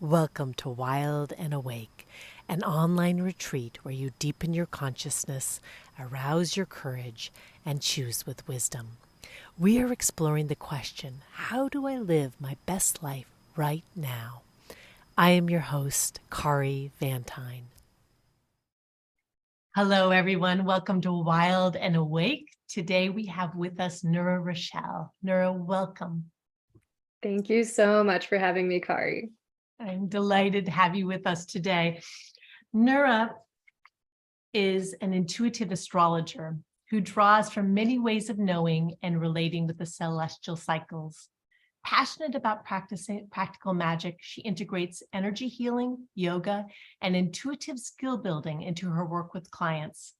Welcome to Wild and Awake, an online retreat where you deepen your consciousness, arouse your courage, and choose with wisdom. We are exploring the question, how do I live my best life right now? I am your host, Kari Van Tine. Hello, everyone. Welcome to Wild and Awake. Today we have with us Nura Rochelle. Nura, welcome. Thank you so much for having me, Kari. I'm delighted to have you with us today. Nura is an intuitive astrologer who draws from many ways of knowing and relating with the celestial cycles. Passionate about practicing practical magic, she integrates energy healing, yoga, and intuitive skill building into her work with clients.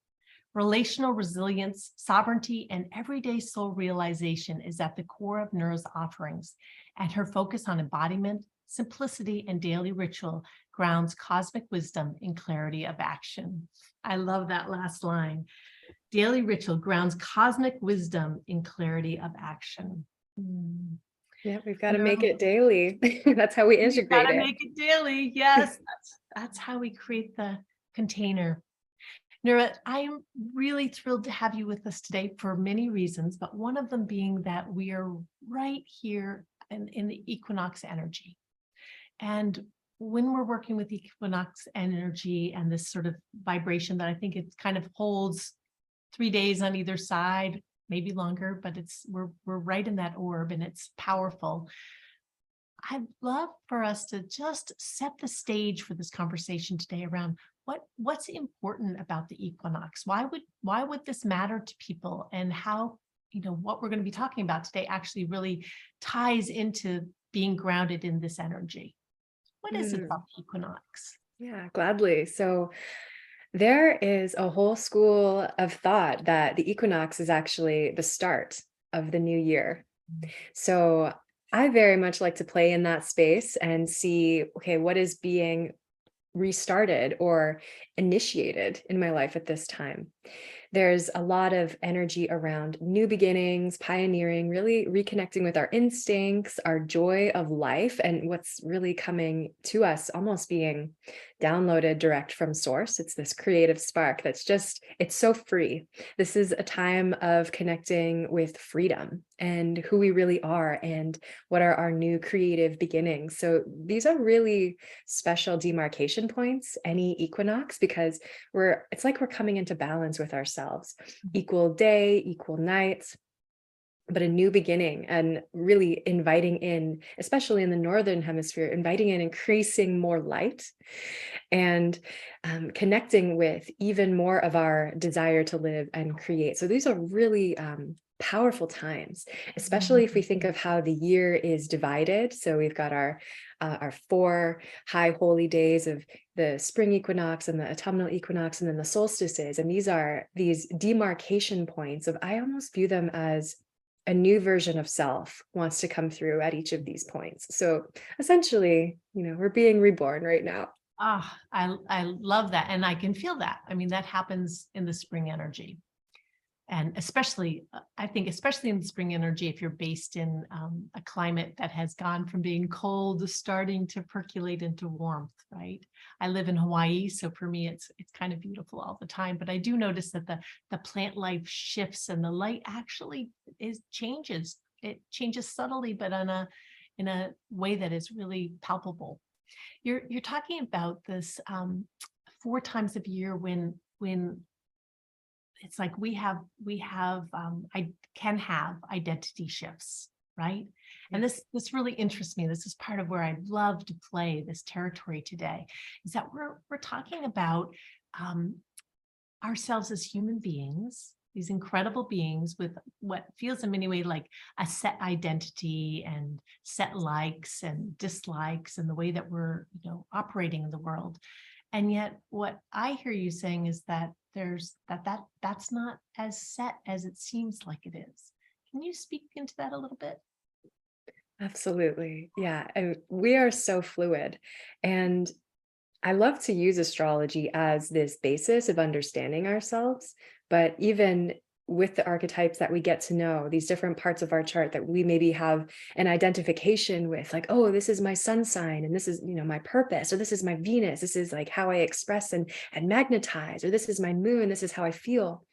Relational resilience, sovereignty, and everyday soul realization is at the core of Nura's offerings, and her focus on embodiment, simplicity, and daily ritual grounds cosmic wisdom in clarity of action. I love that last line. Daily ritual grounds cosmic wisdom in clarity of action. Yeah, we've got to make it daily. That's how we We've integrate got to it. make it daily. Yes, that's how we create the container. Nura, I'm really thrilled to have you with us today for many reasons, but one of them being that we are right here in the equinox energy. And when we're working with equinox energy and this sort of vibration that I think it kind of holds 3 days on either side, maybe longer, but we're right in that orb and it's powerful. I'd love for us to just set the stage for this conversation today around what's important about the equinox. Why would this matter to people, and how, what we're going to be talking about today actually really ties into being grounded in this energy. What is it about the equinox? Yeah, gladly. So there is a whole school of thought that the equinox is actually the start of the new year. So I very much like to play in that space and see, okay, what is being restarted or initiated in my life at this time. There's a lot of energy around new beginnings, pioneering, really reconnecting with our instincts, our joy of life, and what's really coming to us, almost being downloaded direct from source. It's this creative spark it's so free. This is a time of connecting with freedom and who we really are and what are our new creative beginnings. So these are really special demarcation points, any equinox, because it's like we're coming into balance with ourselves. Equal day, equal nights, but a new beginning, and really inviting in, especially in the northern hemisphere, inviting in increasing more light and connecting with even more of our desire to live and create. So these are really powerful times, especially if we think of how the year is divided. So we've got our 4 high holy days of the spring equinox and the autumnal equinox, and then the solstices. And these are these demarcation points of, I almost view them as a new version of self wants to come through at each of these points. So essentially, we're being reborn right now. I love that. And I can feel that. I mean, that happens in the spring energy. And especially, I think, especially in the spring energy, if you're based in a climate that has gone from being cold to starting to percolate into warmth, right? I live in Hawaii, so for me, it's kind of beautiful all the time. But I do notice that the plant life shifts and the light actually changes. It changes subtly, but in a way that is really palpable. You're talking about this 4 times of year when it's like I can have identity shifts, right? And this really interests me. This is part of where I'd love to play this territory today, is that we're talking about ourselves as human beings, these incredible beings with what feels in many ways like a set identity and set likes and dislikes and the way that we're operating in the world. And yet what I hear you saying is that that's not as set as it seems like it is. Can you speak into that a little bit? Absolutely. Yeah. And we are so fluid. And I love to use astrology as this basis of understanding ourselves. But even with the archetypes that we get to know, these different parts of our chart that we maybe have an identification with, like, oh, this is my sun sign, and this is, my purpose, or this is my Venus, this is like how I express and magnetize, or this is my moon, this is how I feel.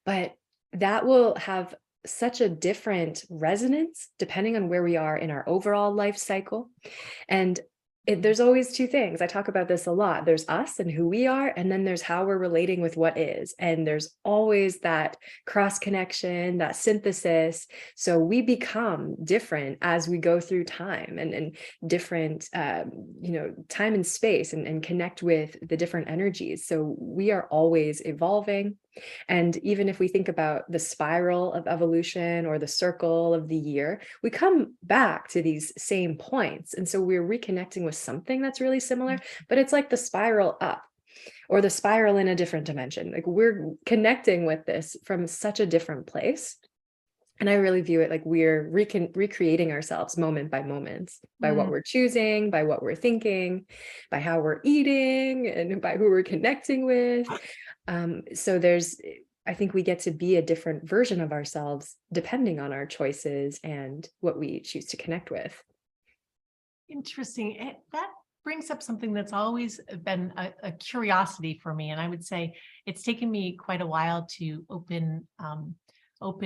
But that will have such a different resonance depending on where we are in our overall life cycle. And there's always two things. I talk about this a lot. There's us and who we are, and then there's how we're relating with what is. And there's always that cross connection, that synthesis. So we become different as we go through time and different, time and space, and connect with the different energies. So we are always evolving. And even if we think about the spiral of evolution or the circle of the year, we come back to these same points. And so we're reconnecting with something that's really similar, but it's like the spiral up or the spiral in a different dimension. Like we're connecting with this from such a different place. And I really view it like we're recreating ourselves moment by moment by what we're choosing, by what we're thinking, by how we're eating, and by who we're connecting with. So I think we get to be a different version of ourselves depending on our choices and what we choose to connect with. Interesting. That brings up something that's always been a curiosity for me. And I would say it's taken me quite a while to open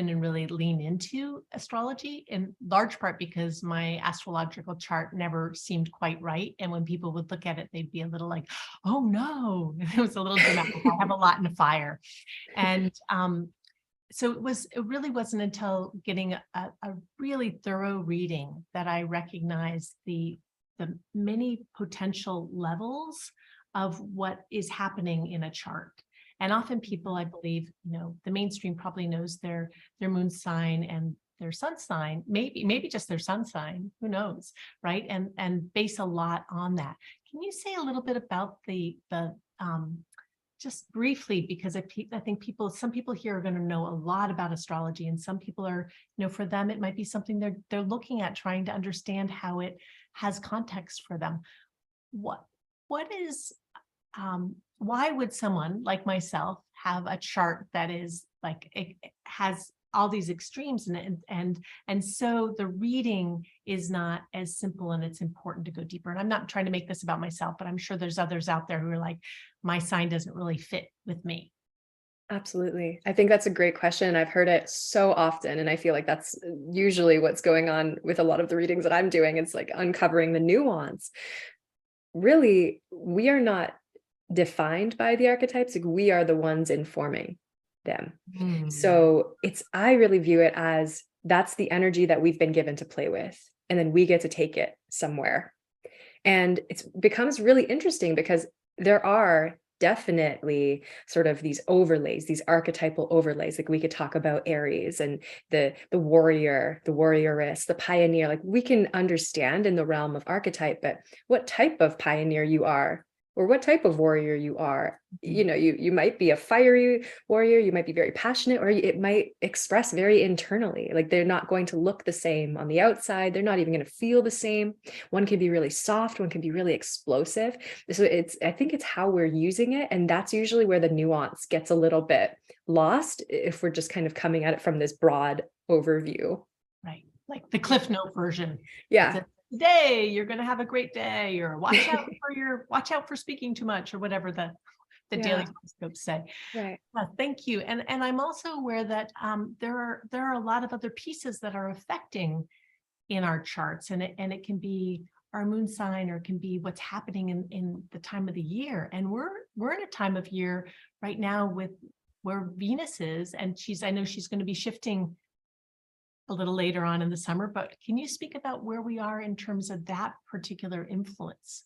and really lean into astrology, in large part because my astrological chart never seemed quite right. And when people would look at it, they'd be a little like, oh no, it was a little dramatic. I have a lot in the fire. And so it really wasn't until getting a really thorough reading that I recognized the many potential levels of what is happening in a chart. And often people, I believe, the mainstream probably knows their moon sign and their sun sign, maybe just their sun sign, who knows, right? And base a lot on that. Can you say a little bit about the just briefly, because I think some people here are going to know a lot about astrology, and some people are, for them, it might be something they're looking at, trying to understand how it has context for them. What is why would someone like myself have a chart that is like, it has all these extremes in it, and so the reading is not as simple, and it's important to go deeper. And I'm not trying to make this about myself, but I'm sure there's others out there who are like, my sign doesn't really fit with me. Absolutely. I think that's a great question. I've heard it so often, and I feel like that's usually what's going on with a lot of the readings that I'm doing. It's like uncovering the nuance. Really, we are not defined by the archetypes. Like we are the ones informing them. So I really view it as that's the energy that we've been given to play with, and then we get to take it somewhere. And it becomes really interesting because there are definitely sort of these overlays, these archetypal overlays. Like we could talk about Aries and the warrior, the warrioress, the pioneer. Like we can understand in the realm of archetype, but what type of pioneer you are, or what type of warrior you are, you might be a fiery warrior, you might be very passionate, or it might express very internally. Like they're not going to look the same on the outside. They're not even going to feel the same. One can be really soft, one can be really explosive. So I think it's how we're using it. And that's usually where the nuance gets a little bit lost if we're just kind of coming at it from this broad overview. Right. Like the Cliff Note version. Yeah. Today you're going to have a great day, or watch out for speaking too much, or whatever the daily horoscopes say. Right. Thank you. And I'm also aware that there are a lot of other pieces that are affecting in our charts, and it can be our moon sign, or it can be what's happening in the time of the year. And we're in a time of year right now with where Venus is, and I know she's going to be shifting a little later on in the summer, but can you speak about where we are in terms of that particular influence?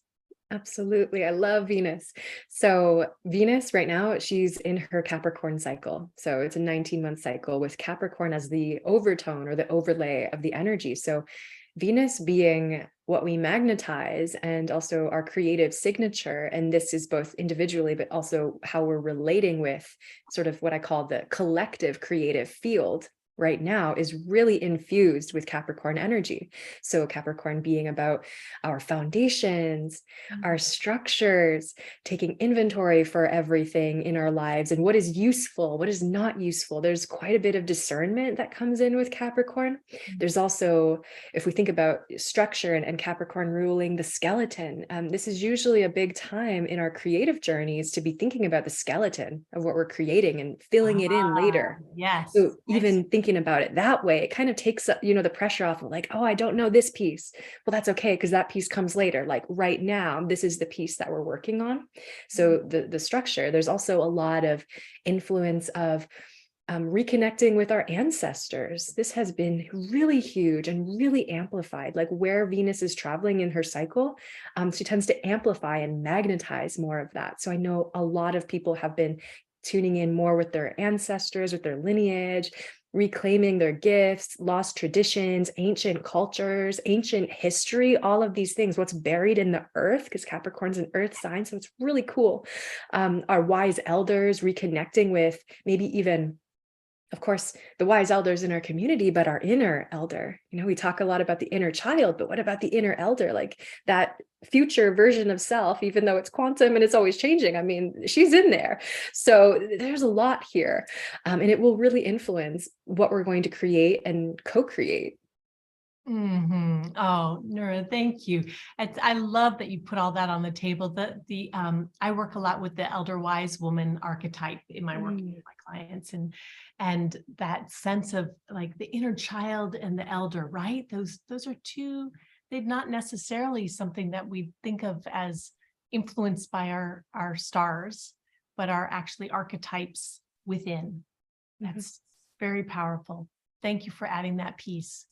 Absolutely. I love Venus. So Venus right now, she's in her Capricorn cycle. So it's a 19-month cycle with Capricorn as the overtone or the overlay of the energy. So Venus being what we magnetize and also our creative signature. And this is both individually, but also how we're relating with sort of what I call the collective creative field right now is really infused with Capricorn energy. So Capricorn being about our foundations, our structures, taking inventory for everything in our lives and what is useful, what is not useful. There's quite a bit of discernment that comes in with Capricorn. There's also, if we think about structure and Capricorn ruling the skeleton, this is usually a big time in our creative journeys to be thinking about the skeleton of what we're creating and filling it in later. Yes. So even thinking about it that way, it kind of takes, the pressure off of like, oh, I don't know this piece. Well, that's okay, because that piece comes later. Like right now, this is the piece that we're working on. So the structure, there's also a lot of influence of reconnecting with our ancestors. This has been really huge and really amplified, like where Venus is traveling in her cycle. She tends to amplify and magnetize more of that. So I know a lot of people have been tuning in more with their ancestors, with their lineage, reclaiming their gifts, lost traditions, ancient cultures, ancient history, all of these things, what's buried in the earth, because Capricorn's an earth sign. So it's really cool. Our wise elders, reconnecting with maybe even, of course, the wise elders in our community, but our inner elder. We talk a lot about the inner child, but what about the inner elder? Like that future version of self, even though it's quantum and it's always changing. I mean, she's in there. So there's a lot here. And it will really influence what we're going to create and co-create. Oh, Nura, thank you. I love that you put all that on the table. I work a lot with the elder wise woman archetype in my work with my clients, and that sense of like the inner child and the elder, right? Those are two. They're not necessarily something that we think of as influenced by our stars, but are actually archetypes within. That's very powerful. Thank you for adding that piece.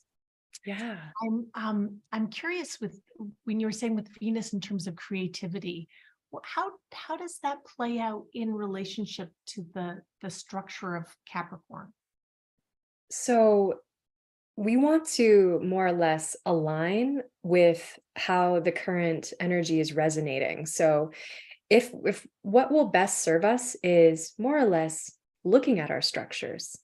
Yeah. I'm curious with when you were saying with Venus in terms of creativity, how does that play out in relationship to the structure of Capricorn? So we want to more or less align with how the current energy is resonating. So if what will best serve us is more or less looking at our structures.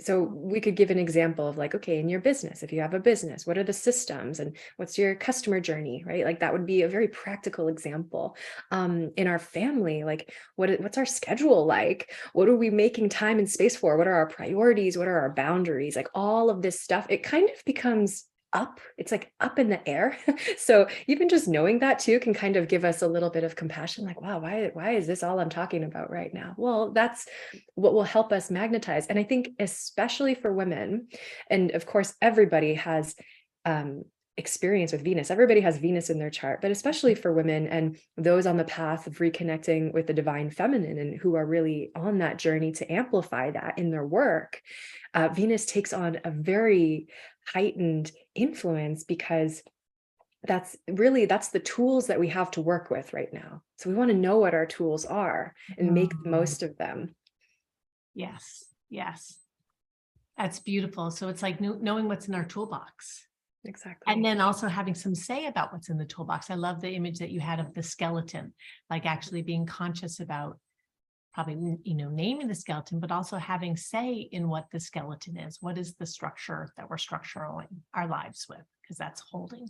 So we could give an example of like, okay, in your business, if you have a business, what are the systems and what's your customer journey, right? Like that would be a very practical example. In our family, like what's our schedule like? What are we making time and space for? What are our priorities? What are our boundaries? Like all of this stuff, it kind of becomes it's like up in the air. So even just knowing that too can kind of give us a little bit of compassion, like, wow, why is this all I'm talking about right now? Well, that's what will help us magnetize. And I think especially for women, and of course everybody has experience with Venus. Everybody has Venus in their chart, but especially for women and those on the path of reconnecting with the divine feminine and who are really on that journey to amplify that in their work. Venus takes on a very heightened influence because that's the tools that we have to work with right now. So we want to know what our tools are and make the most of them. Yes. That's beautiful. So it's like knowing what's in our toolbox. Exactly. And then also having some say about what's in the toolbox. I love the image that you had of the skeleton, like actually being conscious about probably, naming the skeleton, but also having say in what the skeleton is. What is the structure that we're structuring our lives with? Because that's holding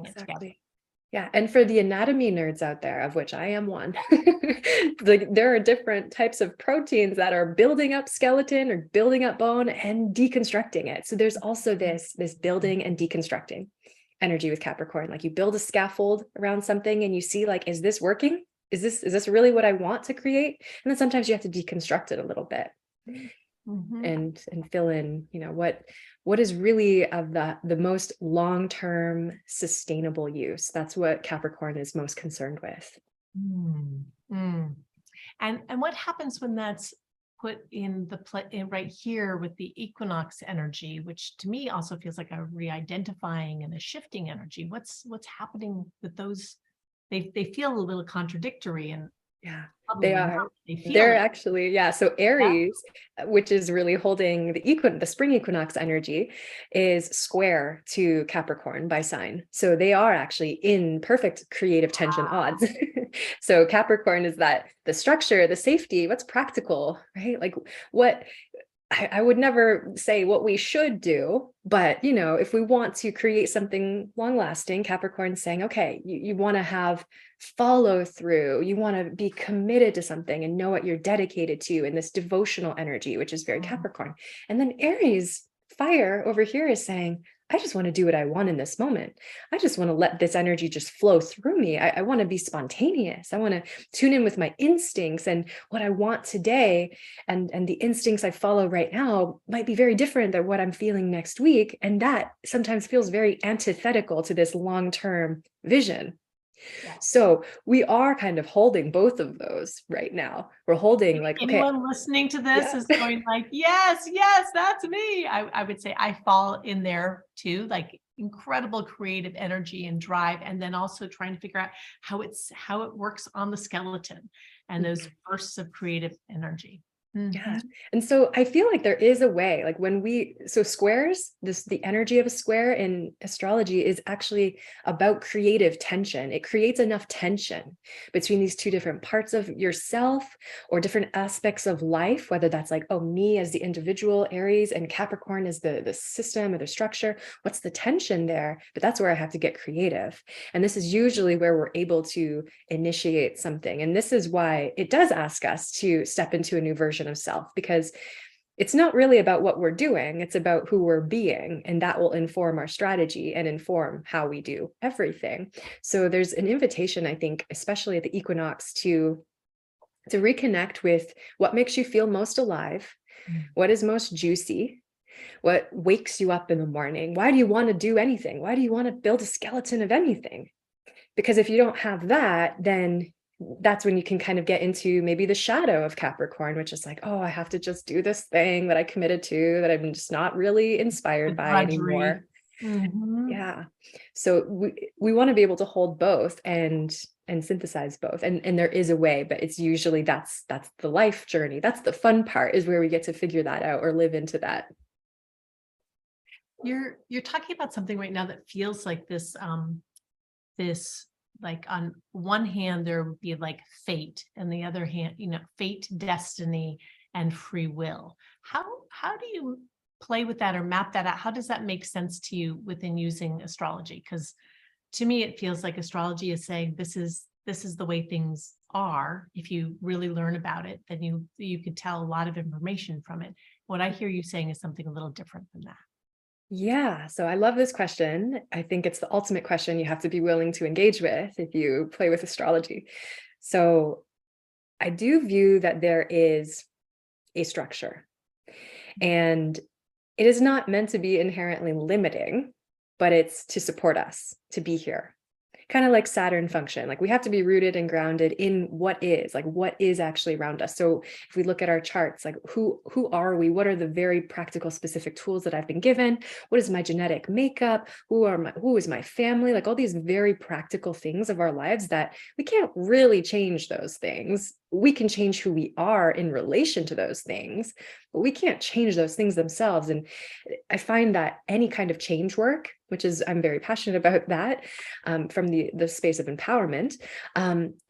it together. Yeah. And for the anatomy nerds out there, of which I am one, there are different types of proteins that are building up skeleton or building up bone and deconstructing it. So there's also this building and deconstructing energy with Capricorn. Like you build a scaffold around something and you see like, is this working? Is this really what I want to create? And then sometimes you have to deconstruct it a little bit and fill in, what is really of the most long-term sustainable use. That's what Capricorn is most concerned with. And what happens when that's put in right here with the equinox energy, which to me also feels like a re-identifying and a shifting energy? What's happening with those? They feel a little contradictory, and yeah, they are. They're actually, yeah. So Aries, which is really holding the spring equinox energy, is square to Capricorn by sign. So they are actually in perfect creative tension odds. So Capricorn is the structure, the safety, what's practical, right? Like what I would never say what we should do, but if we want to create something long lasting, Capricorn saying, okay, you want to have follow through, you want to be committed to something and know what you're dedicated to, and this devotional energy, which is very Capricorn. And then Aries, fire over here, is saying, I just want to do what I want in this moment. I just want to let this energy just flow through me. I want to be spontaneous. I want to tune in with my instincts and what I want today. And the instincts I follow right now might be very different than what I'm feeling next week. And that sometimes feels very antithetical to this long-term vision. Yes. So we are kind of holding both of those right now. We're holding like, okay, Anyone listening to this yeah. is going like, yes, that's me. I would say I fall in there too, like incredible creative energy and drive, and then also trying to figure out how it works on the skeleton and those bursts of creative energy. Yeah. Mhm. And so I feel like there is a way, like so squares, the energy of a square in astrology is actually about creative tension. It creates enough tension between these two different parts of yourself or different aspects of life, whether that's like, oh, me as the individual, Aries, and Capricorn as the system or the structure. What's the tension there? But that's where I have to get creative. And this is usually where we're able to initiate something. And this is why it does ask us to step into a new version of self, because it's not really about what we're doing, it's about who we're being, and that will inform our strategy and inform how we do everything. So there's an invitation, I think, especially at the equinox, to reconnect with what makes you feel most alive, what is most juicy, what wakes you up in the morning. Why do you want to do anything? Why do you want to build a skeleton of anything? Because if you don't have that, then that's when you can kind of get into maybe the shadow of Capricorn, which is like, oh, I have to just do this thing that I committed to that I'm just not really The inspired by drudgery. anymore. Mhm. Yeah. So we want to be able to hold both and synthesize both. And there is a way, but it's usually that's the life journey. That's the fun part, is where we get to figure that out or live into that. You're talking about something right now that feels like this like on one hand there would be like fate, and the other hand, fate, destiny, and free will. How do you play with that or map that out? How does that make sense to you within using astrology? Because to me it feels like astrology is saying this is the way things are. If you really learn about it, then you could tell a lot of information from it. What I hear you saying is something a little different than that. Yeah, so I love this question. I think it's the ultimate question you have to be willing to engage with if you play with astrology. So I do view that there is a structure, and it is not meant to be inherently limiting, but it's to support us to be here. Kind of like Saturn function. Like we have to be rooted and grounded in what is actually around us. So if we look at our charts, like who are we? What are the very practical, specific tools that I've been given? What is my genetic makeup? Who is my family? Like all these very practical things of our lives that we can't really change those things. We can change who we are in relation to those things, but we can't change those things themselves. And I find that any kind of change work, which is, I'm very passionate about that, from the space of empowerment,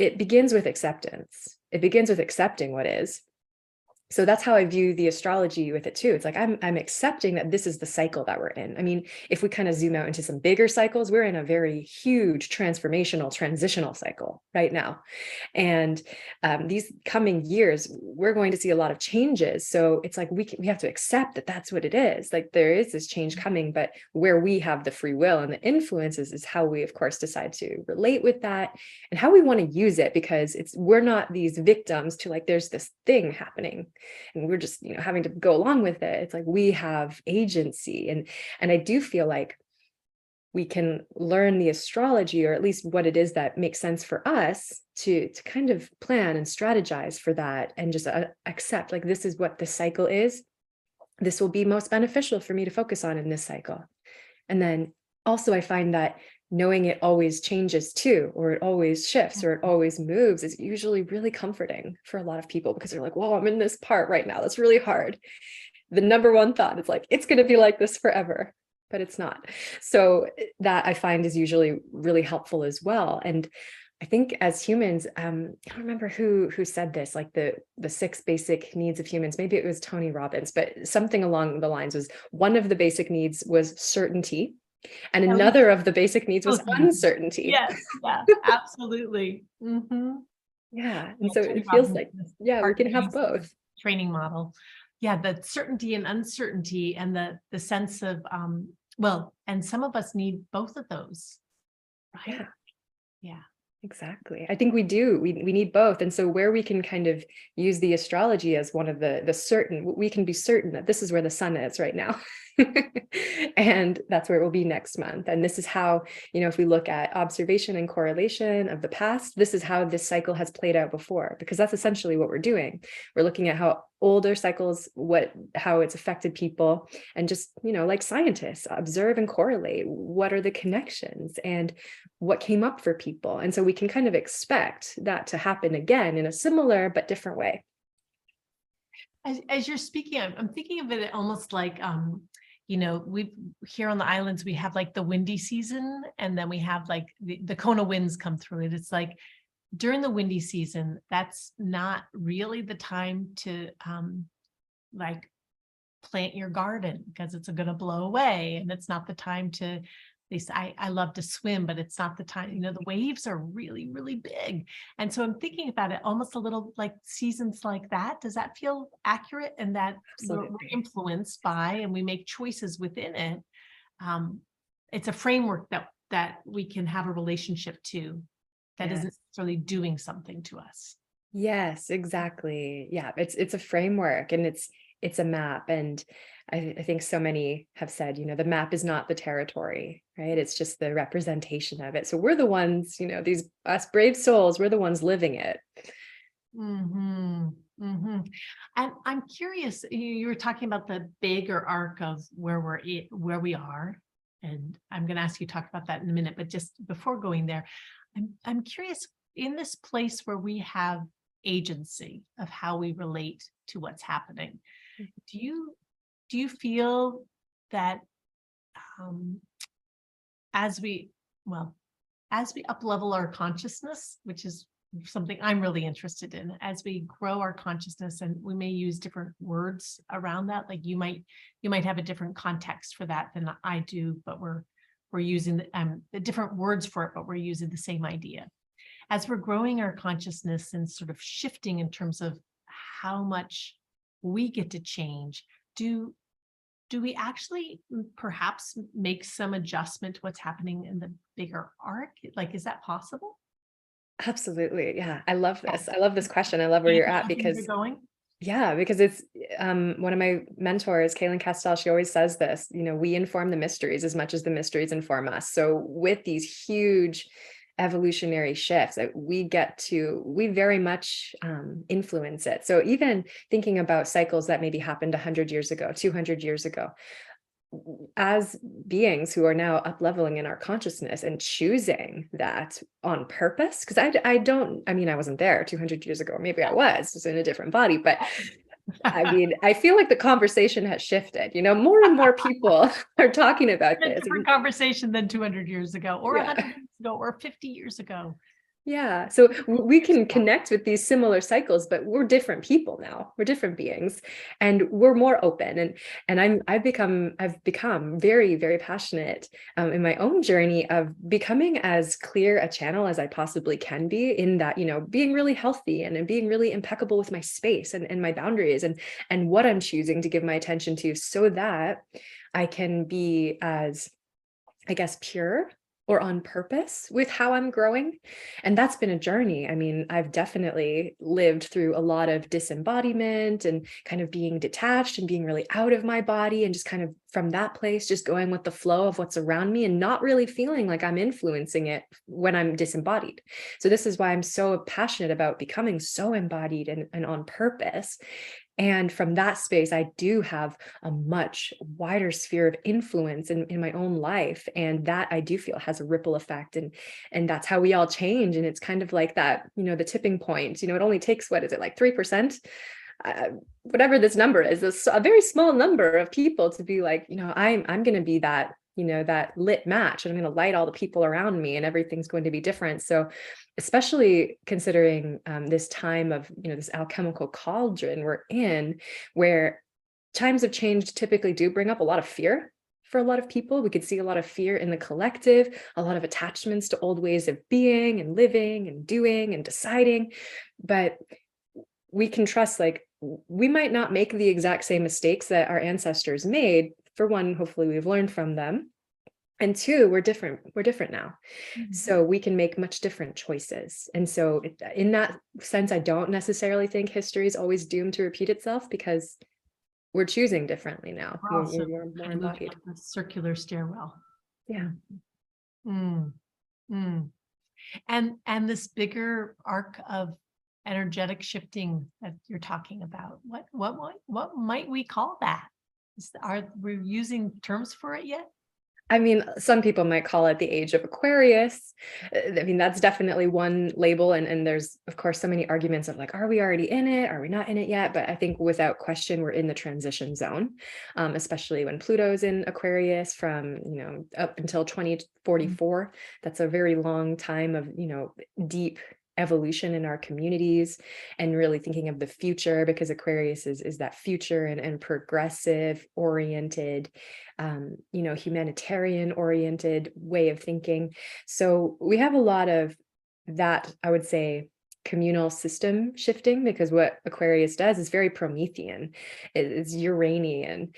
it begins with acceptance. It begins with accepting what is. So that's how I view the astrology with it too. It's like I'm accepting that this is the cycle that we're in. I mean, if we kind of zoom out into some bigger cycles, we're in a very huge transformational, transitional cycle right now. And these coming years, we're going to see a lot of changes. So it's like we have to accept that that's what it is. Like there is this change coming, but where we have the free will and the influences is how we, of course, decide to relate with that and how we want to use it, because we're not these victims to like, there's this thing happening and we're just, having to go along with it. It's like we have agency. And I do feel like we can learn the astrology, or at least what it is that makes sense for us to kind of plan and strategize for that, and just accept like, this is what the cycle is. This will be most beneficial for me to focus on in this cycle. And then also I find that knowing it always changes too, or it always shifts, or it always moves, is usually really comforting for a lot of people, because they're like, whoa, I'm in this part right now that's really hard. The number one thought is like, it's going to be like this forever, but it's not. So that I find is usually really helpful as well. And I think as humans, I don't remember who said this, like the six basic needs of humans. Maybe it was Tony Robbins, but something along the lines was one of the basic needs was certainty, and At least another of the basic needs was both of them. uncertainty. Yes, yeah, absolutely. Yeah, and Yeah, so Tony it feels Robbins, like, this yeah, we heart can have both. training model. Yeah, the certainty and uncertainty and the sense of well, and some of us need both of those, right? Yeah. Yeah. Exactly. I think we do. We need both. And so where we can kind of use the astrology as one of the certain, we can be certain that this is where the sun is right now. And that's where it will be next month. And this is how, if we look at observation and correlation of the past, this is how this cycle has played out before, because that's essentially what we're doing. We're looking at how older cycles, how it's affected people, and just, like scientists, observe and correlate what are the connections and what came up for people. And so we can kind of expect that to happen again in a similar but different way. As you're speaking, I'm thinking of it almost like, we here on the islands, we have like the windy season, and then we have like the Kona winds come through it. It's like during the windy season, that's not really the time to like plant your garden, because it's going to blow away, and it's not the time to, at least I love to swim, but it's not the time, the waves are really, really big. And so I'm thinking about it almost a little like seasons like that. Does that feel accurate? And that we're Absolutely. influenced by, and we make choices within it. Um, it's a framework that we can have a relationship to, that Yes. isn't necessarily doing something to us. Yes, exactly. Yeah, it's a framework, and it's a map. And I think so many have said, the map is not the territory, right? It's just the representation of it. So we're the ones, these us brave souls, we're the ones living it. Mm-hmm. Mm-hmm. And I'm curious, you were talking about the bigger arc of where where we are, and I'm going to ask you to talk about that in a minute. But just before going there, I'm curious, in this place where we have agency of how we relate to what's happening, do you feel that um, as we well as we up level our consciousness, which is something I'm really interested in, as we grow our consciousness, and we may use different words around that, like you might have a different context for that than I do, but we're using the different words for it, but we're using the same idea. As we're growing our consciousness and sort of shifting in terms of how much we get to change, do we actually perhaps make some adjustment to what's happening in the bigger arc? Like, is that possible? Absolutely. Yeah. I love Yeah. this. I love this question. I love where Can you you're see at how things are because going? yeah, because it's one of my mentors, Kaylin Castell, she always says this, we inform the mysteries as much as the mysteries inform us. So with these huge evolutionary shifts that we very much influence it. So even thinking about cycles that maybe happened 100 years ago, 200 years ago, as beings who are now up leveling in our consciousness and choosing that on purpose, because I mean, I wasn't there 200 years ago, maybe I was just in a different body, but I mean, I feel like the conversation has shifted, more and more people are talking about A this. different conversation than 200 years ago, or Yeah. 100 years ago, or 50 years ago. Yeah. So we Years can ago. connect with these similar cycles, but we're different people now. We're different beings, and we're more open. And I've become very, very passionate in my own journey of becoming as clear a channel as I possibly can be, in that, being really healthy and being really impeccable with my space and my boundaries and what I'm choosing to give my attention to, so that I can be as, I guess, pure or on purpose with how I'm growing. And that's been a journey. I mean, I've definitely lived through a lot of disembodiment and kind of being detached and being really out of my body, and just kind of from that place, just going with the flow of what's around me and not really feeling like I'm influencing it when I'm disembodied. So this is why I'm so passionate about becoming so embodied and on purpose. And from that space, I do have a much wider sphere of influence in my own life. And that I do feel has a ripple effect. And that's how we all change. And it's kind of like that, the tipping point, it only takes, what is it, like 3%? Whatever this number is, a very small number of people to be like, I'm going to be that that lit match, and I'm going to light all the people around me, and everything's going to be different. So especially considering this time of, this alchemical cauldron we're in, where times of change typically do bring up a lot of fear for a lot of people. We could see a lot of fear in the collective, a lot of attachments to old ways of being and living and doing and deciding. But we can trust, like, we might not make the exact same mistakes that our ancestors made. For one, hopefully we've learned from them. And two, we're different. We're different now. So we can make much different choices. And so in that sense, I don't necessarily think history is always doomed to repeat itself, because we're choosing differently now. We're We're, also we're more moving embodied. up the circular stairwell. Yeah. Mm, mm. And this bigger arc of energetic shifting that you're talking about, what might we call that? Are we using terms for it yet? I mean, some people might call it the age of Aquarius. I mean, that's definitely one label. And there's, of course, so many arguments of like, are we already in it? Are we not in it yet? But I think without question, we're in the transition zone, especially when Pluto's in Aquarius from, up until 2044. That's a very long time of, deep evolution in our communities, and really thinking of the future, because Aquarius is that future and progressive oriented, humanitarian oriented way of thinking. So we have a lot of that, I would say, communal system shifting, because what Aquarius does is very Promethean. It's Uranian.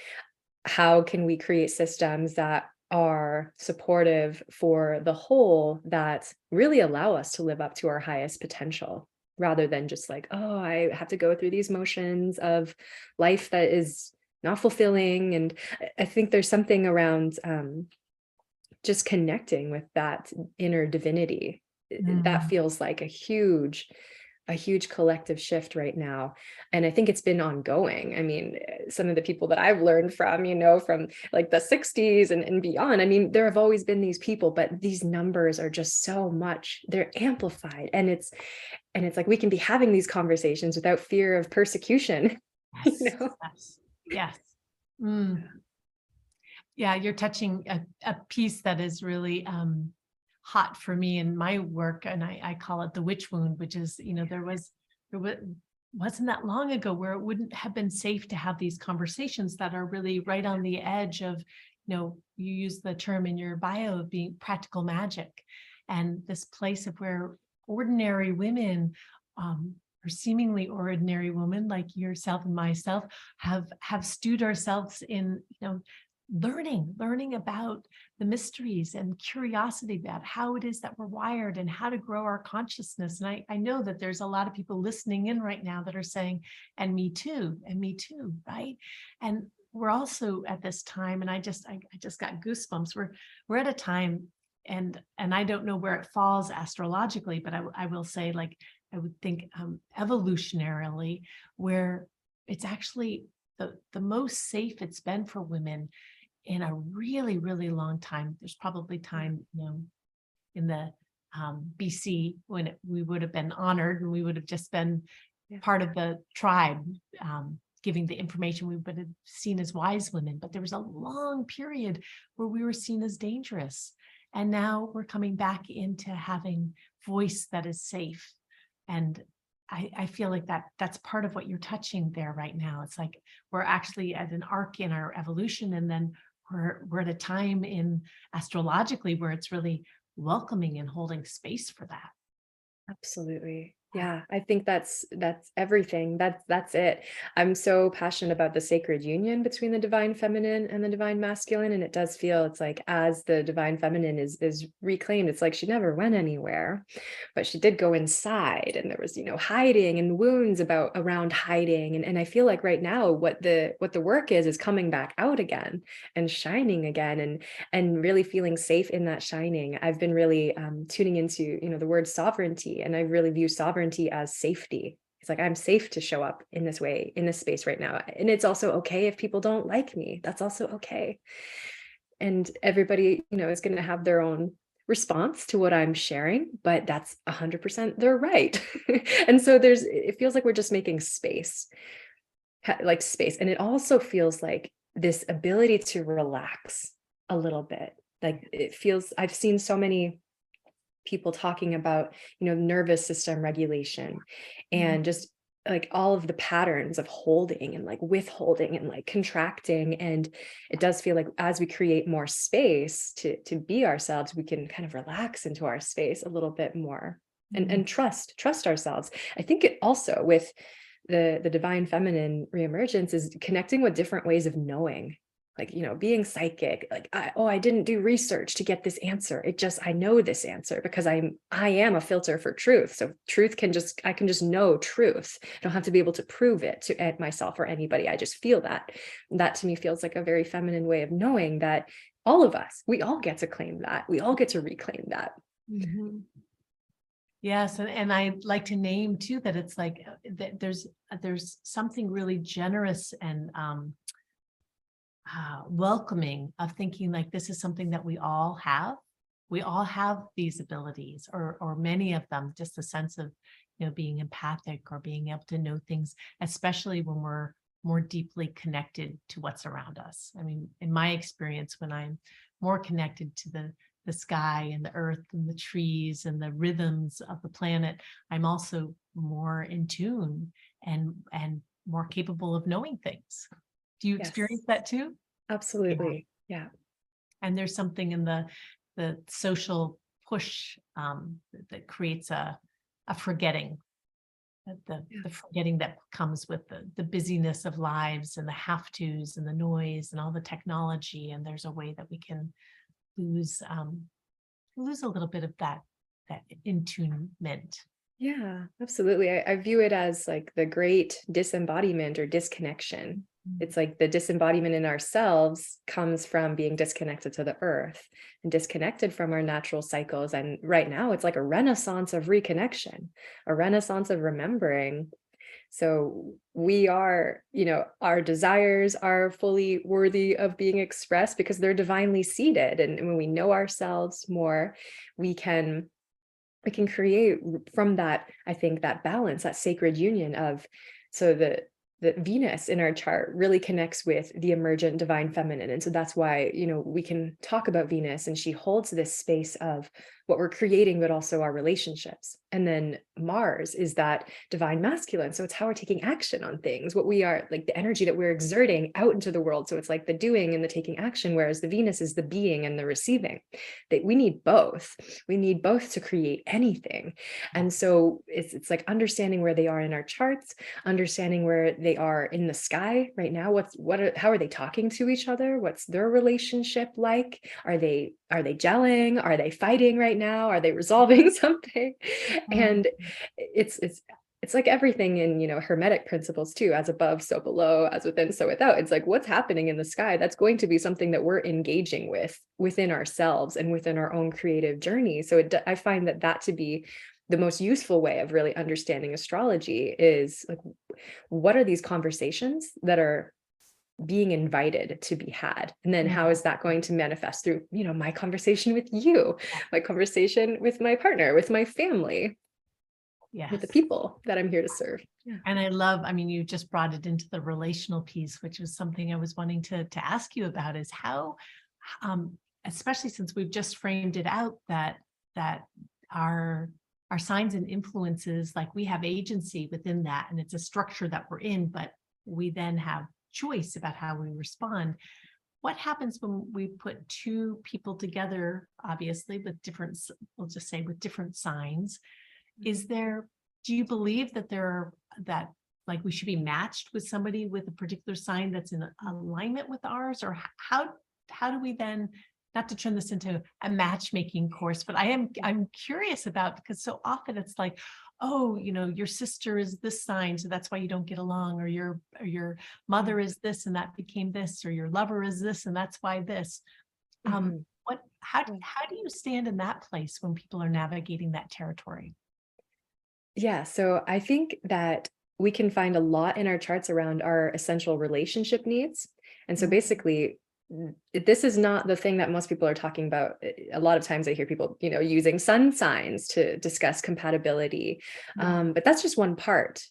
How can we create systems that are supportive for the whole, that really allow us to live up to our highest potential, rather than just like, oh, I have to go through these motions of life that is not fulfilling. And I think there's something around just connecting with that inner divinity that feels like a huge collective shift right now. And I think it's been ongoing. I mean, some of the people that I've learned from, from like the 60s and beyond, I mean, there have always been these people, but these numbers are just so much, they're amplified. And it's like, we can be having these conversations without fear of persecution. Yes, yes, yes. Yeah, you're touching a piece that is really hot for me in my work, and I call it the witch wound, which is, wasn't that long ago where it wouldn't have been safe to have these conversations that are really right on the edge of, you use the term in your bio of being practical magic, and this place of where ordinary women, or seemingly ordinary women like yourself and myself, have stewed ourselves in, learning about the mysteries and curiosity about how it is that we're wired and how to grow our consciousness. And I know that there's a lot of people listening in right now that are saying, and me too, right? And we're also at this time, and I just got goosebumps. We're at a time, and I don't know where it falls astrologically, but I will say, like, I would think evolutionarily, where it's actually the most safe it's been for women in a really, really long time. There's probably time, in the BC when we would have been honored and we would have just been part of the tribe, giving the information. We would have seen as wise women, but there was a long period where we were seen as dangerous. And now we're coming back into having voice that is safe. And I feel like that's part of what you're touching there right now. It's like we're actually at an arc in our evolution, and then we're at a time in astrologically where it's really welcoming and holding space for that. Absolutely. Yeah, I think that's everything. That's it. I'm so passionate about the sacred union between the divine feminine and the divine masculine. And it does feel, it's like, as the divine feminine is reclaimed, it's like she never went anywhere, but she did go inside, and there was, hiding and wounds around hiding. And I feel like right now what the work is coming back out again and shining again, and really feeling safe in that shining. I've been really tuning into, the word sovereignty, and I really view sovereignty as safety. It's like, I'm safe to show up in this way, in this space right now. And it's also okay if people don't like me. That's also okay. And everybody, is going to have their own response to what I'm sharing, but that's 100% their right. And so it feels like we're just making space, like space. And it also feels like this ability to relax a little bit. Like it feels, I've seen so many people talking about, nervous system regulation Mhm. and just like all of the patterns of holding and like withholding and like contracting. And it does feel like as we create more space to be ourselves, we can kind of relax into our space a little bit more and Mhm. trust ourselves. I think it also with the divine feminine reemergence is connecting with different ways of knowing, like, being psychic, like I didn't do research to get this answer, I know this answer because I am a filter for truth. So truth can just I can just know truth. I don't have to be able to prove it to myself or anybody. I just feel that. That to me feels like a very feminine way of knowing that all of us, we all get to claim that, we all get to reclaim that. Mhm. Yes, and I like to name too that it's like that there's something really generous and welcoming of thinking like this is something that we all have. We all have these abilities, or many of them. Just a sense of being empathic or being able to know things, especially when we're more deeply connected to what's around us. I mean, in my experience, when I'm more connected to the sky and the earth and the trees and the rhythms of the planet, I'm also more in tune and more capable of knowing things. Do you Yes, experience that too? Yeah. absolutely. Yeah. And there's something in the social push that creates a forgetting, the forgetting that comes with the busyness of lives and the have tos and the noise and all the technology. And there's a way that we can lose lose a little bit of that intunement. Yeah, absolutely. I view it as like the great disembodiment or disconnection. Mhm. It's like the disembodiment in ourselves comes from being disconnected to the earth and disconnected from our natural cycles. And right now, it's like a renaissance of reconnection, a renaissance of remembering. So we are, our desires are fully worthy of being expressed because they're divinely seated. And when we know ourselves more, we can create from that, I think, that balance, that sacred union of, so the Venus in our chart really connects with the emergent divine feminine. And so that's why, we can talk about Venus and she holds this space of what we're creating, but also our relationships. And then Mars is that divine masculine. So it's how we're taking action on things, what we are, like the energy that we're exerting out into the world. So it's like the doing and the taking action, whereas the Venus is the being and the receiving. That we need both. We need both to create anything. And so it's like understanding where they are in our charts, understanding where they are in the sky right now. How are they talking to each other? What's their relationship like? Are they gelling? Are they fighting right now? Are they resolving something? Mhm. And it's like everything in, hermetic principles too, as above so below, as within so without. It's like what's happening in the sky, that's going to be something that we're engaging with within ourselves and within our own creative journey. So I find that to be the most useful way of really understanding astrology is like, what are these conversations that are being invited to be had? And then how Yeah. is that going to manifest through, my conversation with you, my conversation with my partner, with my family, with the Yes. people that I'm here to serve? Yeah. And I mean, you just brought it into the relational piece, which was something I was wanting to ask you about is how, um, especially since we've just framed it out that our our signs and influences, like we have agency within that, and it's a structure that we're in, but we then have choice about how we respond. What happens when we put two people together, obviously with different, we'll just say with different signs? Is there, do you believe that that like we should be matched with somebody with a particular sign that's in alignment with ours? Or how do we then, not to turn this into a matchmaking course, but I'm curious about, because so often it's like, oh, your sister is this sign, so that's why you don't get along, or your mother is this and that became this, or your lover is this and that's why this. Mhm. How do you stand in that place when people are navigating that territory? Yeah, so I think that we can find a lot in our charts around our essential relationship needs. And so Mhm. basically, this is not the thing that most people are talking about. A lot of times I hear people, using sun signs to discuss compatibility. Yeah. But that's just one part.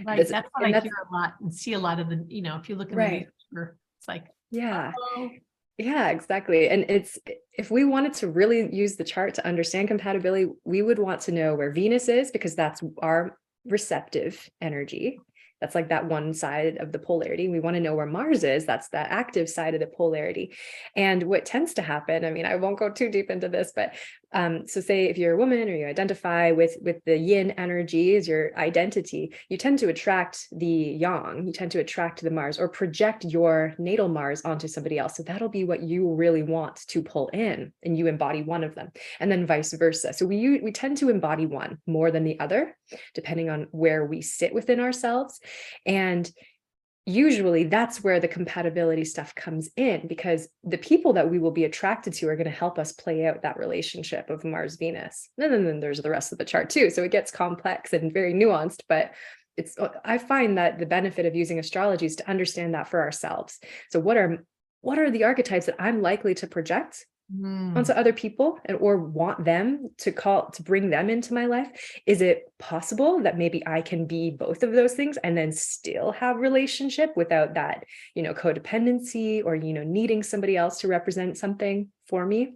Right, That's, that's what I and that's hear a lot and see a lot of the, if you look in the right. newspaper, it's like, Yeah. oh. Yeah, exactly. And if we wanted to really use the chart to understand compatibility, we would want to know where Venus is, because that's our receptive energy. That's like that one side of the polarity. We want to know where Mars is. That's that active side of the polarity. And what tends to happen, I mean, I won't go too deep into this, but so say if you're a woman or you identify with the yin energy as your identity, you tend to attract the yang, you tend to attract the Mars, or project your natal Mars onto somebody else. So that'll be what you really want to pull in, and you embody one of them, and then vice versa. So we tend to embody one more than the other, depending on where we sit within ourselves. And usually that's where the compatibility stuff comes in, because the people that we will be attracted to are going to help us play out that relationship of Mars Venus. And then there's the rest of the chart too. So it gets complex and very nuanced, but I find that the benefit of using astrology is to understand that for ourselves. So what are the archetypes that I'm likely to project onto other people, and or want them to bring them into my life? Is it possible that maybe I can be both of those things and then still have relationship without that, codependency, or, needing somebody else to represent something for me?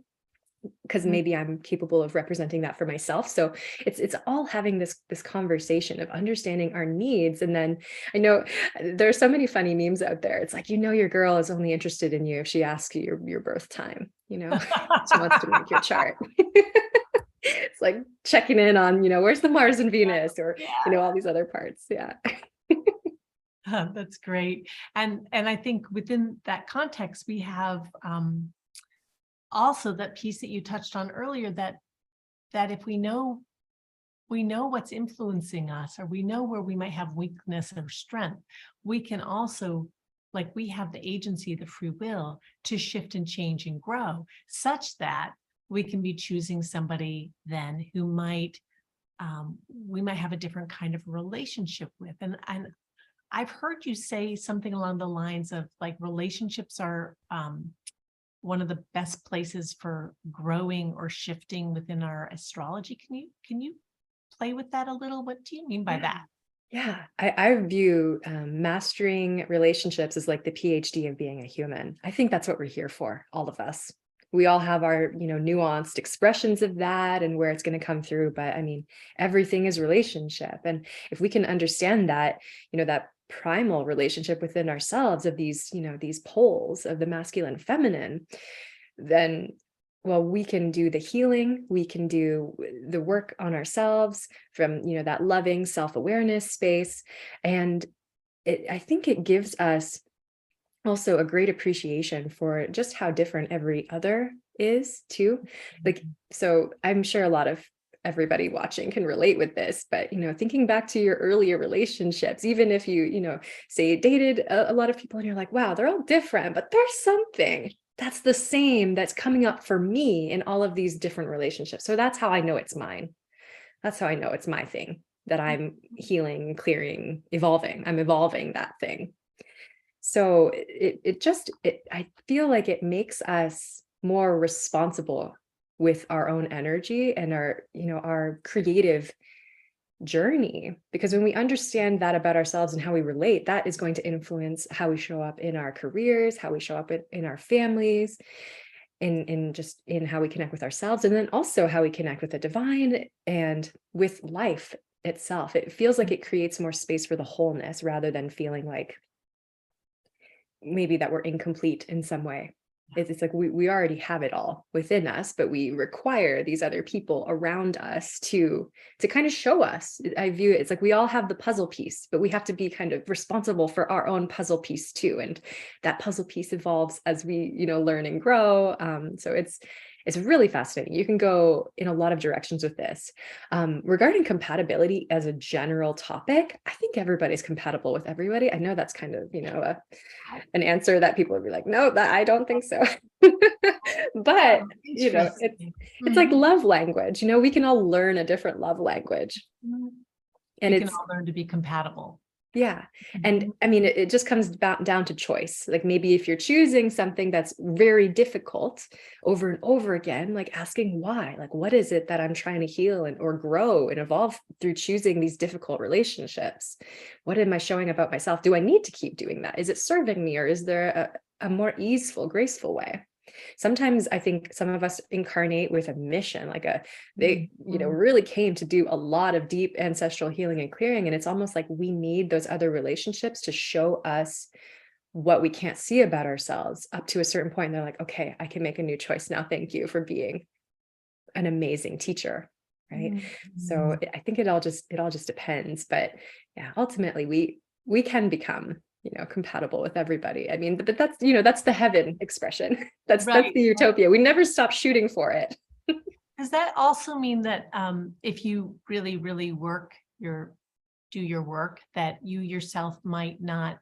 Because maybe I'm capable of representing that for myself. So it's all having this conversation of understanding our needs. And then I know there's so many funny memes out there. It's like, your girl is only interested in you if she asks you your birth time, she wants to make your chart. It's like checking in on, where's the Mars and Venus, or, all these other parts. Yeah. That's great. And I think within that context, we have also that piece that you touched on earlier, that if we know what's influencing us, or we know where we might have weakness or strength, we can also, like, we have the agency, the free will to shift and change and grow, such that we can be choosing somebody then who might we might have a different kind of relationship with. And I've heard you say something along the lines of, like, relationships are one of the best places for growing or shifting within our astrology. Can you play with that a little? What do you mean by that? Yeah, I view mastering relationships as like the PhD of being a human. I think that's what we're here for, all of us. We all have our, nuanced expressions of that and where it's going to come through. But I mean, everything is relationship. And if we can understand that, that primal relationship within ourselves of these, these poles of the masculine, feminine, then, well, we can do the healing, we can do the work on ourselves from, that loving self-awareness space. And I think it gives us also a great appreciation for just how different every other is too. Like, so I'm sure a lot of everybody watching can relate with this, but, thinking back to your earlier relationships, even if you, say dated a lot of people and you're like, wow, they're all different, but there's something that's the same that's coming up for me in all of these different relationships. So that's how I know it's mine. That's how I know it's my thing, that I'm healing, clearing, evolving. I'm evolving that thing. So I feel like it makes us more responsible with our own energy and our creative journey, because when we understand that about ourselves and how we relate, that is going to influence how we show up in our careers, how we show up in our families, in how we connect with ourselves, and then also how we connect with the divine and with life itself. It feels like it creates more space for the wholeness, rather than feeling like maybe that we're incomplete in some way. It's like we already have it all within us, but we require these other people around us to kind of show us. I view it's like we all have the puzzle piece, but we have to be kind of responsible for our own puzzle piece too. And that puzzle piece evolves as we, learn and grow. So it's really fascinating. You can go in a lot of directions with this. Regarding compatibility as a general topic, I think everybody's compatible with everybody. I know that's kind of, an answer that people would be like, no, that I don't think so. But, it's like love language. We can all learn a different love language. And we can all learn to be compatible. Yeah. And I mean, it just comes down to choice. Like, maybe if you're choosing something that's very difficult over and over again, like asking why, like, what is it that I'm trying to heal or grow and evolve through choosing these difficult relationships? What am I showing about myself? Do I need to keep doing that? Is it serving me, or is there a more easeful, graceful way? Sometimes I think some of us incarnate with a mission, like they, Mhm. really came to do a lot of deep ancestral healing and clearing. And it's almost like we need those other relationships to show us what we can't see about ourselves up to a certain point. And they're like, okay, I can make a new choice now. Thank you for being an amazing teacher. Right. So Mhm. I think it all just depends. But yeah, ultimately we can become, compatible with everybody. I mean, but that's the heaven expression. That's Right. the utopia. We never stop shooting for it. Does that also mean that if you really, really do your work, that you yourself might not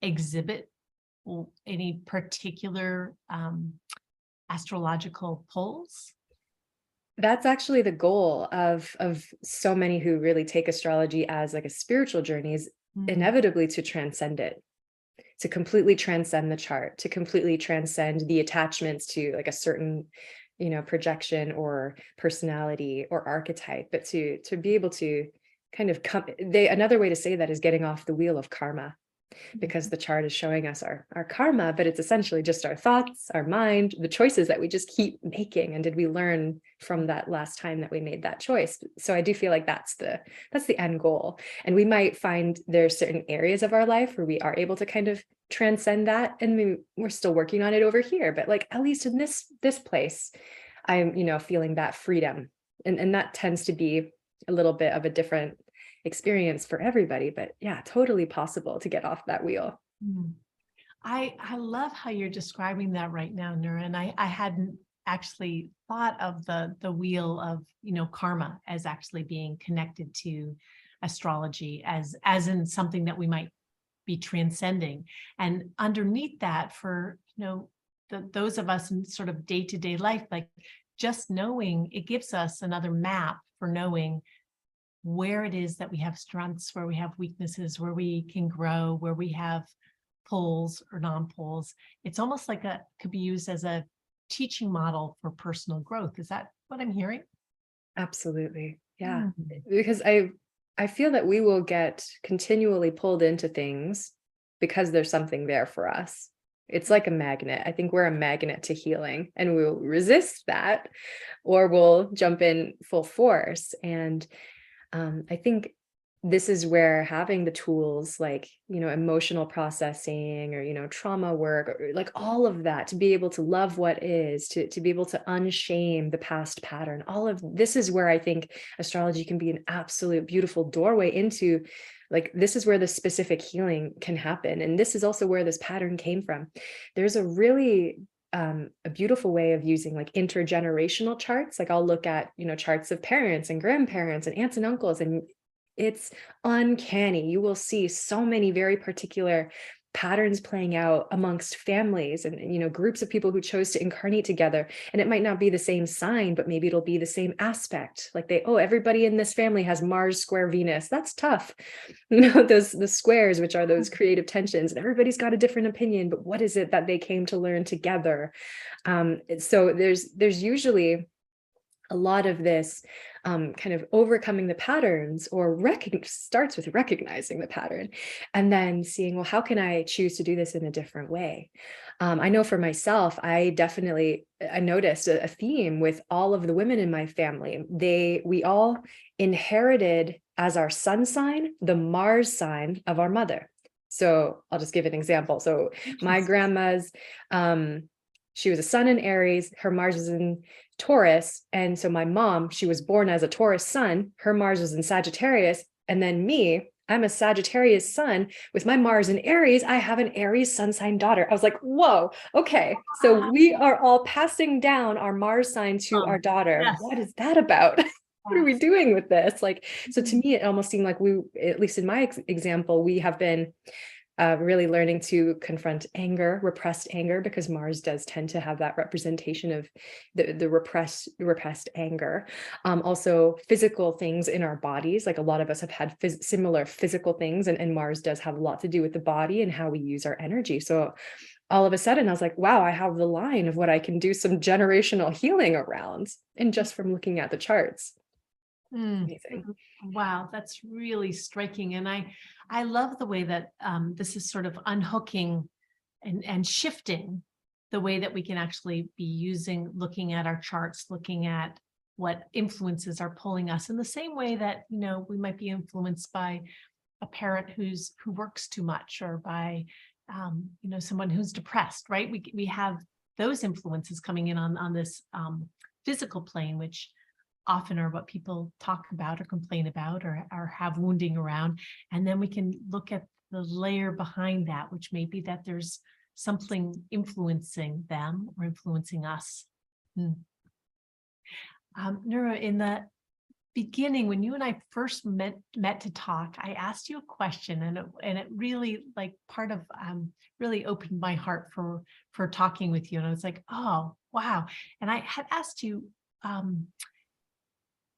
exhibit any particular astrological poles? That's actually the goal of so many who really take astrology as like a spiritual journey, is Mm. inevitably to transcend it, to completely transcend the chart, to completely transcend the attachments to like a certain, projection or personality or archetype, but to be able to kind of come, another way to say that is getting off the wheel of karma, because the chart is showing us our karma, but it's essentially just our thoughts, our mind, the choices that we just keep making. And did we learn from that last time that we made that choice? So I do feel like that's the end goal. And we might find there's certain areas of our life where we are able to kind of transcend that, and we're still working on it over here. But like at least in this place, I'm feeling that freedom, and that tends to be a little bit of a different experience for everybody, but yeah, totally possible to get off that wheel. Mm. I love how you're describing that right now, Nura. And I hadn't actually thought of the wheel of, karma as actually being connected to astrology as in something that we might be transcending. And underneath that, for those of us in sort of day-to-day life, like just knowing, it gives us another map for knowing where it is that we have strengths, where we have weaknesses, where we can grow, where we have poles or non-poles. It's almost like could be used as a teaching model for personal growth. Is that what I'm hearing? Absolutely. Yeah. Mm. Because I feel that we will get continually pulled into things because there's something there for us. It's like a magnet. I think we're a magnet to healing, and we'll resist that, or we'll jump in full force. And I think this is where having the tools like, emotional processing, or, trauma work, or like all of that, to be able to love what is, to be able to unshame the past pattern, all of this is where I think astrology can be an absolute beautiful doorway into, like, this is where the specific healing can happen. And this is also where this pattern came from. There's a really a beautiful way of using like intergenerational charts. Like I'll look at, charts of parents and grandparents and aunts and uncles, and it's uncanny. You will see so many very particular patterns playing out amongst families and, groups of people who chose to incarnate together. And it might not be the same sign, but maybe it'll be the same aspect. Like everybody in this family has Mars square Venus. That's tough. Those the squares, which are those creative tensions, and everybody's got a different opinion, but what is it that they came to learn together? So there's usually a lot of this kind of overcoming the patterns, or starts with recognizing the pattern, and then seeing, well, how can I choose to do this in a different way? I know for myself, I noticed a theme with all of the women in my family. We all inherited as our sun sign the Mars sign of our mother. So I'll just give an example. So my Interesting. grandma's, she was a sun in Aries, her Mars was in Taurus. And so my mom, she was born as a Taurus sun, her Mars was in Sagittarius. And then me, I'm a Sagittarius sun with my Mars in Aries. I have an Aries sun sign daughter. I was like, whoa, okay. So we are all passing down our Mars sign to our daughter. Yes. What is that about? What are we Yes. doing with this? Like, so to Mhm. me, it almost seemed like we, at least in my example, we have been really learning to confront anger, repressed anger, because Mars does tend to have that representation of the repressed anger. Also, physical things in our bodies. Like a lot of us have had similar physical things, and Mars does have a lot to do with the body and how we use our energy. So all of a sudden, I was like, wow, I have the line of what I can do some generational healing around, and just from looking at the charts. Mm. Amazing. Wow, that's really striking. And I love the way that this is sort of unhooking and shifting the way that we can actually be looking at our charts, looking at what influences are pulling us in the same way that, we might be influenced by a parent who works too much, or by, someone who's depressed, right? We have those influences coming in on this physical plane, which often are what people talk about or complain about, or have wounding around. And then we can look at the layer behind that, which may be that there's something influencing them or influencing us. Nura, in the beginning, when you and I first met to talk, I asked you a question, and it really, like, part of really opened my heart for talking with you. And I was like, oh wow. And I had asked you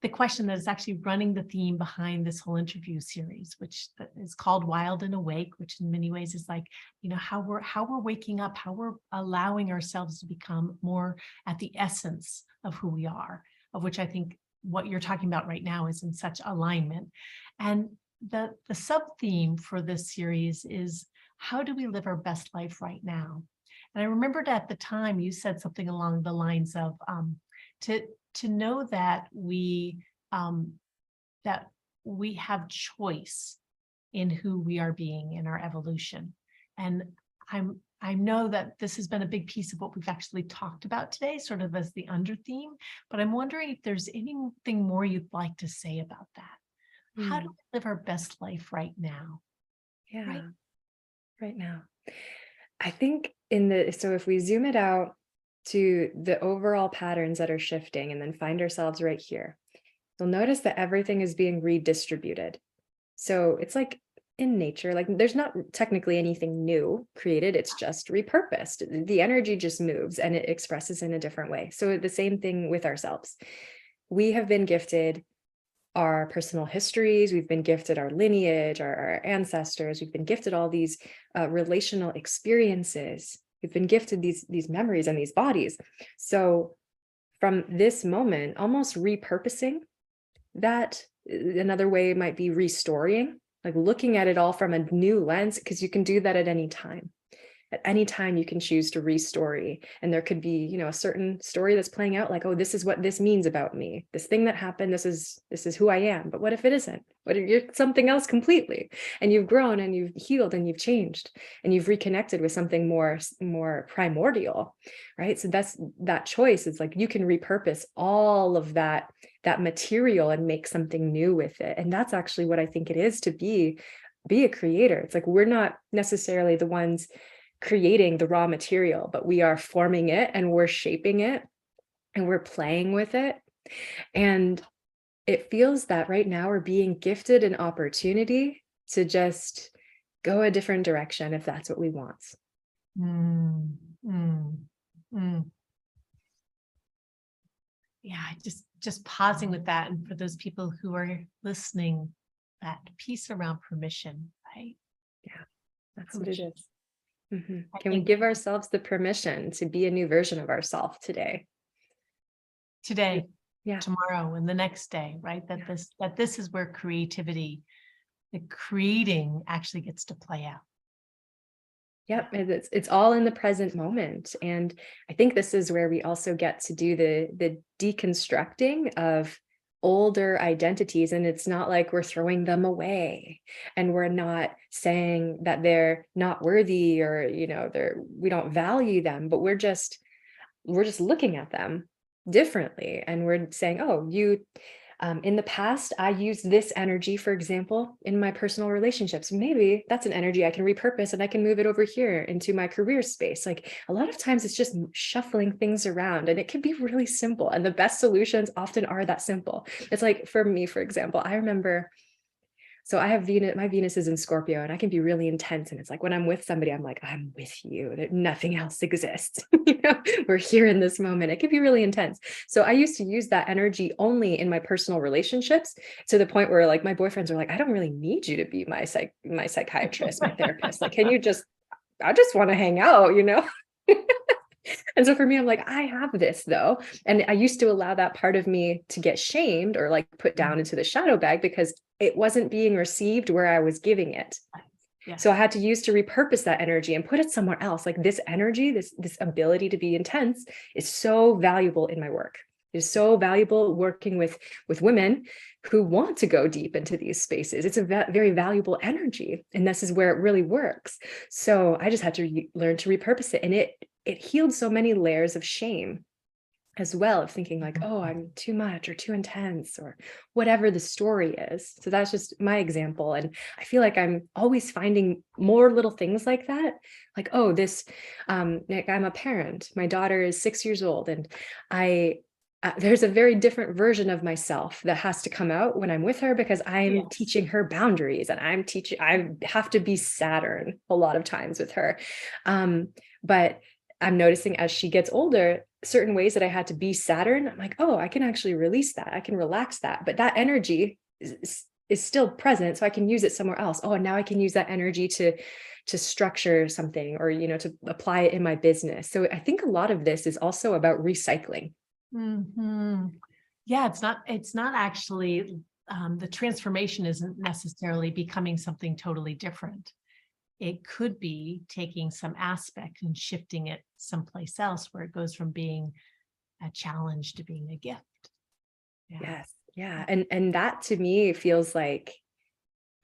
the question that is actually running the theme behind this whole interview series, which is called Wild and Awake, which in many ways is like, how we're waking up, how we're allowing ourselves to become more at the essence of who we are, of which I think what you're talking about right now is in such alignment. And the sub-theme for this series is, how do we live our best life right now? And I remembered at the time you said something along the lines of to know that we have choice in who we are being in our evolution. And I know that this has been a big piece of what we've actually talked about today, sort of as the under theme, but I'm wondering if there's anything more you'd like to say about that. How do we live our best life right now? Yeah, right now. I think so if we zoom it out to the overall patterns that are shifting and then find ourselves right here, you'll notice that everything is being redistributed. So it's like in nature, like there's not technically anything new created, it's just repurposed. The energy just moves and it expresses in a different way. So the same thing with ourselves. We have been gifted our personal histories, we've been gifted our lineage, our ancestors, we've been gifted all these relational experiences. We've been gifted these memories and these bodies. So from this moment, almost repurposing that, another way might be restoring, like looking at it all from a new lens, because you can do that at any time. At any time you can choose to restory, and there could be, a certain story that's playing out, like, oh, this is what this means about me, this thing that happened, this is who I am. But what if it isn't? What if you're something else completely, and you've grown and you've healed and you've changed and you've reconnected with something more primordial, right? So that's that choice. It's like you can repurpose all of that material and make something new with it. And that's actually what I think it is to be a creator. It's like we're not necessarily the ones creating the raw material, but we are forming it and we're shaping it and we're playing with it. And it feels that right now we're being gifted an opportunity to just go a different direction if that's what we want. Yeah, just pausing with that. And for those people who are listening, that piece around permission, right? Yeah, that's permission. What it is. Can we give ourselves the permission to be a new version of ourselves today, tomorrow, and the next day, right? That this is where creativity, the creating, actually gets to play out. Yep, it's all in the present moment. And I think this is where we also get to do the deconstructing of older identities. And it's not like we're throwing them away and we're not saying that they're not worthy or, we don't value them, but we're just looking at them differently. And we're saying, oh, in the past, I used this energy, for example, in my personal relationships. Maybe that's an energy I can repurpose and I can move it over here into my career space. Like a lot of times it's just shuffling things around, and it can be really simple. And the best solutions often are that simple. It's like for me, for example, I remember, so I have Venus, my Venus is in Scorpio, and I can be really intense. And it's like when I'm with somebody, I'm like, I'm with you. Nothing else exists. We're here in this moment. It can be really intense. So I used to use that energy only in my personal relationships, to the point where like my boyfriends are like, I don't really need you to be my psychiatrist, my therapist. Like, I just want to hang out, And so for me, I'm like, I have this though. And I used to allow that part of me to get shamed or like put down into the shadow bag because it wasn't being received where I was giving it. Yes. So I had to use to repurpose that energy and put it somewhere else. Like this energy, this ability to be intense is so valuable in my work. It is so valuable working with women who want to go deep into these spaces. It's a very valuable energy, and this is where it really works. So I just had to learn to repurpose it, and it healed so many layers of shame as well, of thinking like, oh, I'm too much or too intense or whatever the story is. So that's just my example. And I feel like I'm always finding more little things like that. Like, oh, this, like I'm a parent. My daughter is 6 years old, and there's a very different version of myself that has to come out when I'm with her, because I'm Yes. teaching her boundaries, and I have to be Saturn a lot of times with her. But I'm noticing as she gets older, certain ways that I had to be Saturn, I'm like, oh, I can actually release that. I can relax that. But that energy is still present. So I can use it somewhere else. Oh, and now I can use that energy to structure something, or, to apply it in my business. So I think a lot of this is also about recycling. Yeah, it's not actually, the transformation isn't necessarily becoming something totally different. It could be taking some aspect and shifting it someplace else, where it goes from being a challenge to being a gift. Yeah. Yes. Yeah. And that to me feels like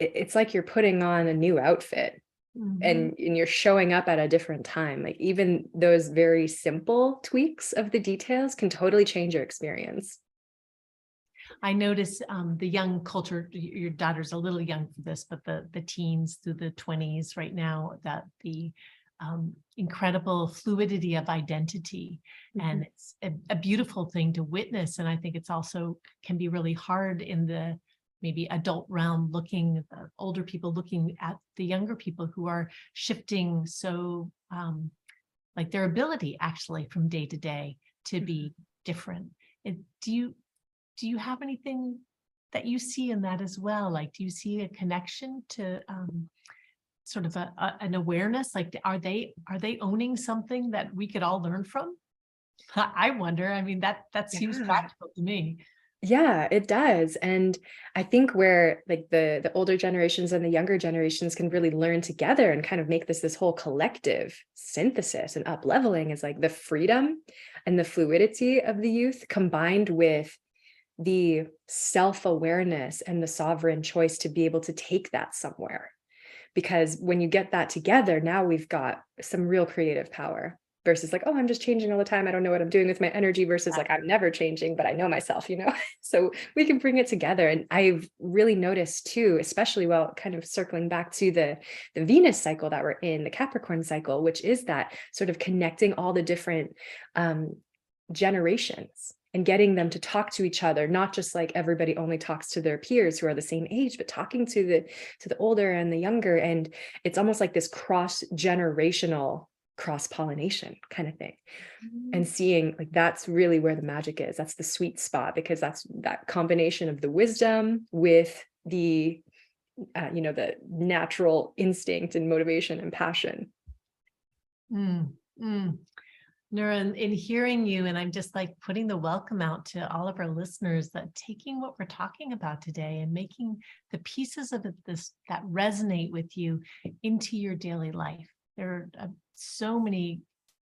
it's like you're putting on a new outfit, Mhm. and you're showing up at a different time. Like even those very simple tweaks of the details can totally change your experience. I notice the young culture, your daughter's a little young for this, but the teens through the 20s right now, that the incredible fluidity of identity. And Mhm. it's a beautiful thing to witness. And I think it's also can be really hard in the maybe adult realm, looking older people looking at the younger people who are shifting so like their ability actually from day to day to be different. Do you have anything that you see in that as well? Like, do you see a connection to sort of an awareness? Like, are they owning something that we could all learn from? I wonder. I mean, that seems Yeah. practical to me. Yeah, it does. And I think where like the older generations and the younger generations can really learn together and kind of make this whole collective synthesis and up leveling is like the freedom and the fluidity of the youth, combined with the self-awareness and the sovereign choice to be able to take that somewhere. Because when you get that together, now we've got some real creative power, versus like, oh, I'm just changing all the time, I don't know what I'm doing with my energy, versus like, I'm never changing, but I know myself. So we can bring it together. And I've really noticed too, especially, well, kind of circling back to the Venus cycle that we're in, the Capricorn cycle, which is that sort of connecting all the different um, generations and getting them to talk to each other, not just like everybody only talks to their peers who are the same age, but talking to the older and the younger. And it's almost like this cross-generational cross-pollination kind of thing. And seeing like that's really where the magic is. That's the sweet spot, because that's that combination of the wisdom with the the natural instinct and motivation and passion. Mm, mm. Nora, in hearing you, and I'm just like putting the welcome out to all of our listeners, that taking what we're talking about today and making the pieces of this that resonate with you into your daily life. There are so many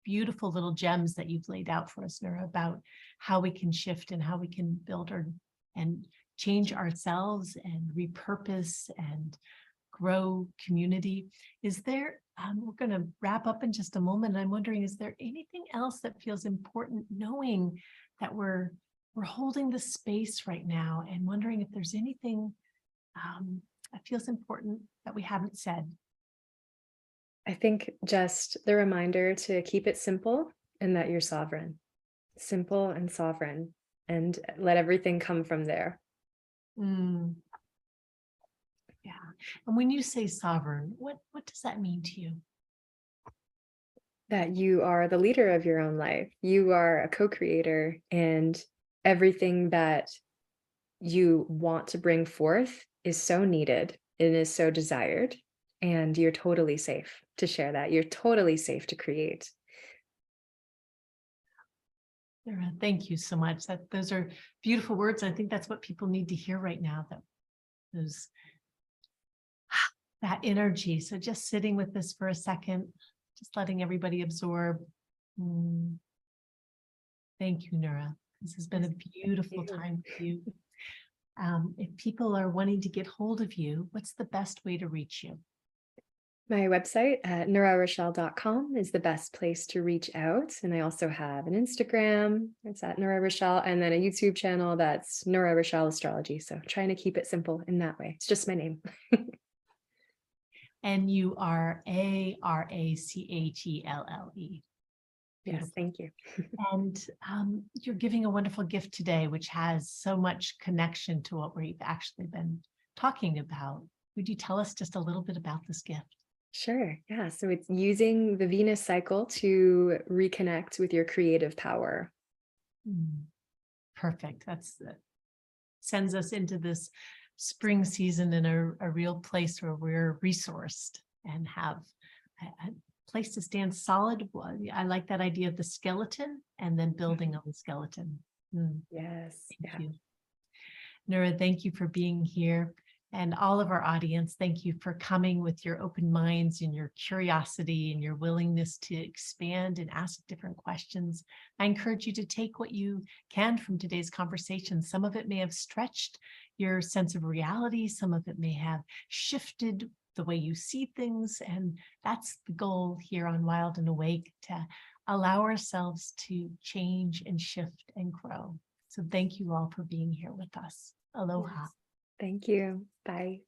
beautiful little gems that you've laid out for us, Nora, about how we can shift and how we can build and change ourselves and repurpose and grow community. Is there, we're going to wrap up in just a moment. I'm wondering, is there anything else that feels important, knowing that we're holding the space right now, and wondering if there's anything that feels important that we haven't said? I think just the reminder to keep it simple, and that you're sovereign, simple and sovereign, and let everything come from there. Mm, yeah. And when you say sovereign, what does that mean to you? That you are the leader of your own life. You are a co-creator, and everything that you want to bring forth is so needed and is so desired. And you're totally safe to share that. You're totally safe to create. Nora, thank you so much. Those are beautiful words. I think that's what people need to hear right now. Those that energy. So just sitting with this for a second, just letting everybody absorb. Mm. Thank you, Nura. This has been a beautiful time with you. If people are wanting to get hold of you, what's the best way to reach you? My website at nourarochelle.com is the best place to reach out. And I also have an Instagram, it's at Nora Rochelle, and then a YouTube channel that's Nora Rochelle Astrology. So trying to keep it simple in that way. It's just my name. And you are Arachelle. Yes, thank you. And you're giving a wonderful gift today, which has so much connection to what we've actually been talking about. Would you tell us just a little bit about this gift? Sure. Yeah. So it's using the Venus cycle to reconnect with your creative power. Perfect. That's sends us into this spring season in a real place where we're resourced and have a place to stand solid. I like that idea of the skeleton and then building on the skeleton. Yes. Thank you. Nura, thank you for being here. And all of our audience, thank you for coming with your open minds and your curiosity and your willingness to expand and ask different questions. I encourage you to take what you can from today's conversation. Some of it may have stretched your sense of reality. Some of it may have shifted the way you see things. And that's the goal here on Wild and Awake, to allow ourselves to change and shift and grow. So thank you all for being here with us. Aloha. Yes. Thank you. Bye.